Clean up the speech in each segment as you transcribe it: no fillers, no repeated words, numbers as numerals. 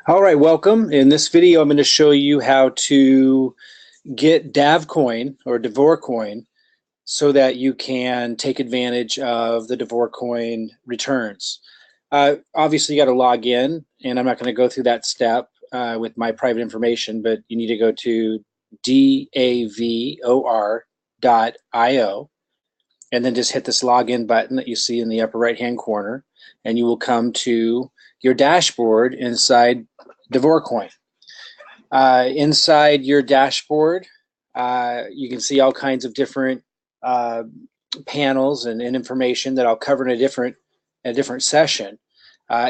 All right, welcome. In this video, I'm going to show you how to get Davcoin or DavorCoin so that you can take advantage of the DavorCoin returns. Obviously, you got to log in, and I'm not going to go through that step with my private information, but you need to go to davor.io and then just hit this login button that you see in the upper right-hand corner, and you will come to your dashboard inside DavorCoin. Inside your dashboard, you can see all kinds of different uh, panels and information that I'll cover in a different session.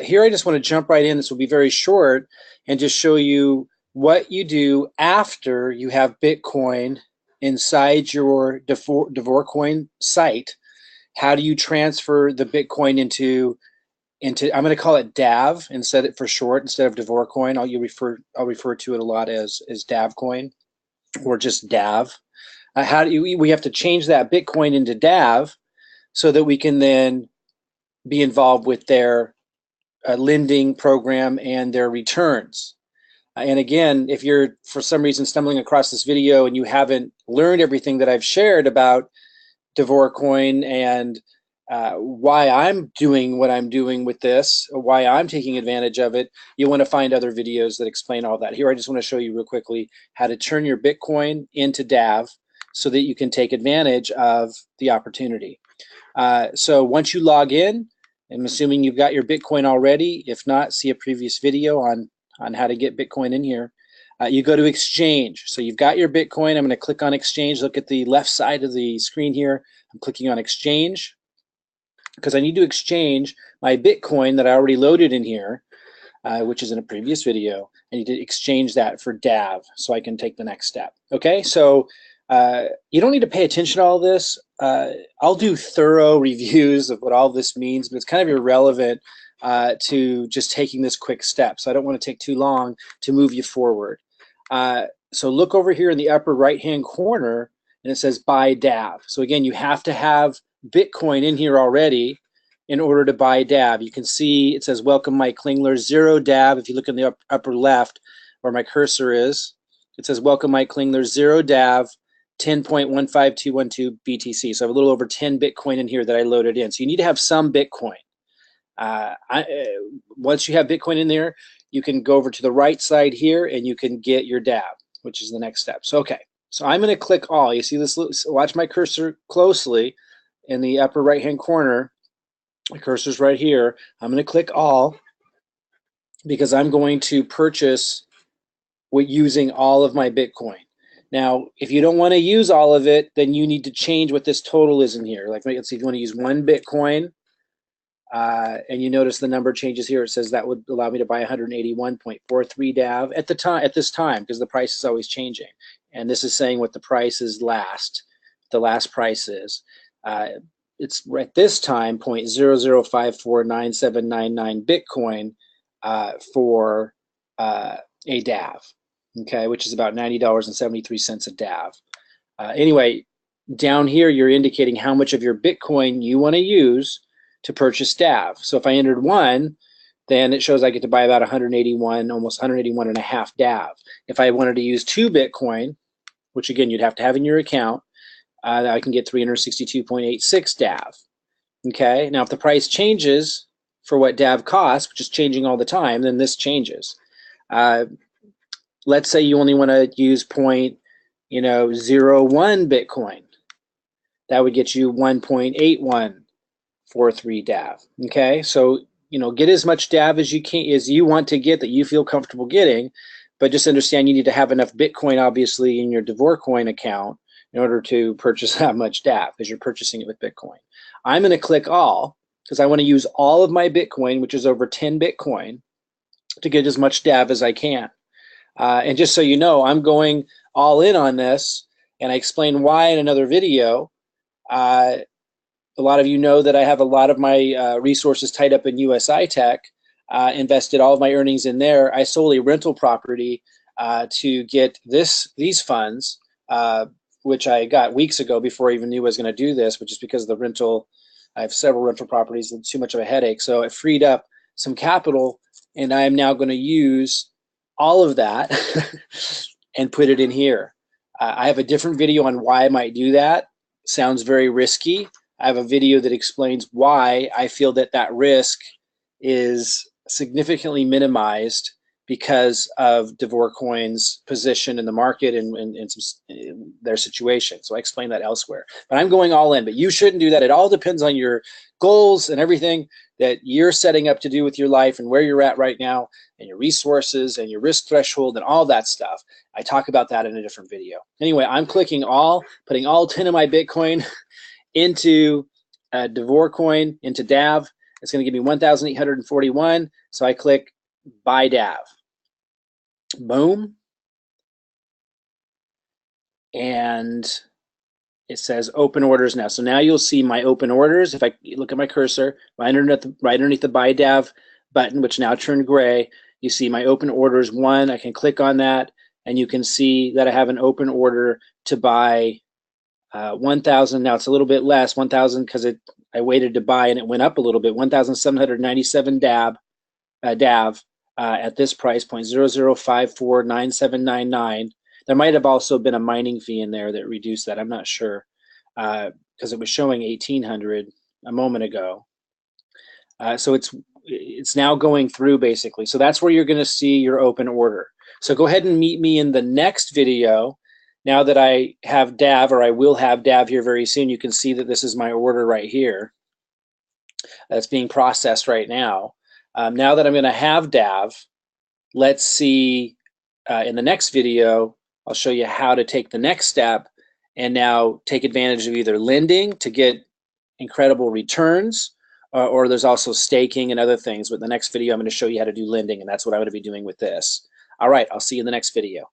Here I just want to jump right in. This will be very short and just show you what you do after you have Bitcoin inside your DavorCoin site. How do you transfer the Bitcoin into I'm going to call it Dav instead for short instead of DavorCoin. I'll refer to it a lot as Davcoin or just Dav. How do we have to change that Bitcoin into Dav so that we can then be involved with their lending program and their returns. And again, if you're for some reason stumbling across this video and you haven't learned everything that I've shared about DavorCoin and why I'm doing what I'm doing with this, why I'm taking advantage of it, you want to find other videos that explain all that. Here, I just want to show you real quickly how to turn your Bitcoin into Dav so that you can take advantage of the opportunity. So once you log in, I'm assuming you've got your Bitcoin already. If not, see a previous video on how to get Bitcoin in here. You go to exchange. So you've got your Bitcoin. I'm going to click on exchange. Look at the left side of the screen here. I'm clicking on exchange because I need to exchange my Bitcoin that I already loaded in here, which is in a previous video. I need to exchange that for Dav so I can take the next step. Okay, so you don't need to pay attention to all this. I'll do thorough reviews of what all this means, but it's kind of irrelevant to just taking this quick step. So I don't want to take too long to move you forward. So look over here in the upper right-hand corner, and it says buy Dav. So again, you have to have Bitcoin in here already in order to buy Dav. You can see it says welcome Mike Klingler, 0 Dav. If you look in the upper left where my cursor is, it says welcome Mike Klingler, 0 Dav, 10.15212 BTC. So I have a little over 10 Bitcoin in here that I loaded in. So you need to have some Bitcoin. Once you have Bitcoin in there, you can go over to the right side here and you can get your Dav, which is the next step. So, okay, so I'm going to click all. You see this? Watch my cursor closely in the upper right-hand corner. My cursor's right here. I'm going to click all because I'm going to purchase using all of my Bitcoin. Now, if you don't want to use all of it, then you need to change what this total is in here. Like, let's see, if you want to use 1 Bitcoin, and you notice the number changes here. It says that would allow me to buy 181.43 Dav at this time, because the price is always changing. And this is saying what the price is the last price is. It's at this time 0.00549799 Bitcoin for a Dav, okay, which is about $90.73 a Dav. Anyway, down here you're indicating how much of your Bitcoin you want to use to purchase Dav. So if I entered 1, then it shows I get to buy about 181, almost 181 and a half Dav. If I wanted to use 2 Bitcoin, which again you'd have to have in your account, I can get 362.86 Dav. Okay, now if the price changes for what Dav costs, which is changing all the time, then this changes. Let's say you only want to use 0.01 Bitcoin. That would get you 1.8143 Dav. Okay, so get as much Dav as you want to get that you feel comfortable getting, but just understand you need to have enough Bitcoin, obviously, in your DavorCoin account in order to purchase that much Dav, because you're purchasing it with Bitcoin. I'm going to click all because I want to use all of my Bitcoin, which is over 10 Bitcoin, to get as much Dav as I can. And just so you know, I'm going all in on this, and I explain why in another video. A lot of you know that I have a lot of my resources tied up in usi-tech, invested all of my earnings in there. I sold a rental property to get these funds, which I got weeks ago before I even knew I was going to do this, which is because of the rental. I have several rental properties and too much of a headache. So it freed up some capital And I am now going to use all of that and put it in here. I have a different video on why I might do that. Sounds very risky. I have a video that explains why I feel that that risk is significantly minimized because of Davor Coin's position in the market and their situation. So I explain that elsewhere. But I'm going all in. But you shouldn't do that. It all depends on your goals and everything that you're setting up to do with your life and where you're at right now and your resources and your risk threshold and all that stuff. I talk about that in a different video. Anyway, I'm clicking all, putting all 10 of my Bitcoin into Davor Coin, into DAV. It's going to give me 1,841. So I click buy DAV. Boom. And it says open orders now. So now you'll see my open orders. If I look at my cursor, right underneath the buy DAV button, which now turned gray, you see my open orders 1. I can click on that, and you can see that I have an open order to buy 1,000. Now it's a little bit less, 1,000, because I waited to buy and it went up a little bit. 1,797 DAV at this price point, 00549799. There might have also been a mining fee in there that reduced that. I'm not sure, because it was showing 1,800 a moment ago. So it's now going through basically. So that's where you're going to see your open order. So go ahead and meet me in the next video. Now that I have DAV, or I will have DAV here very soon, you can see that this is my order right here. That's being processed right now. Now that I'm going to have DAV, let's see in the next video, I'll show you how to take the next step and now take advantage of either lending to get incredible returns, or there's also staking and other things. But in the next video, I'm going to show you how to do lending, and that's what I'm going to be doing with this. All right, I'll see you in the next video.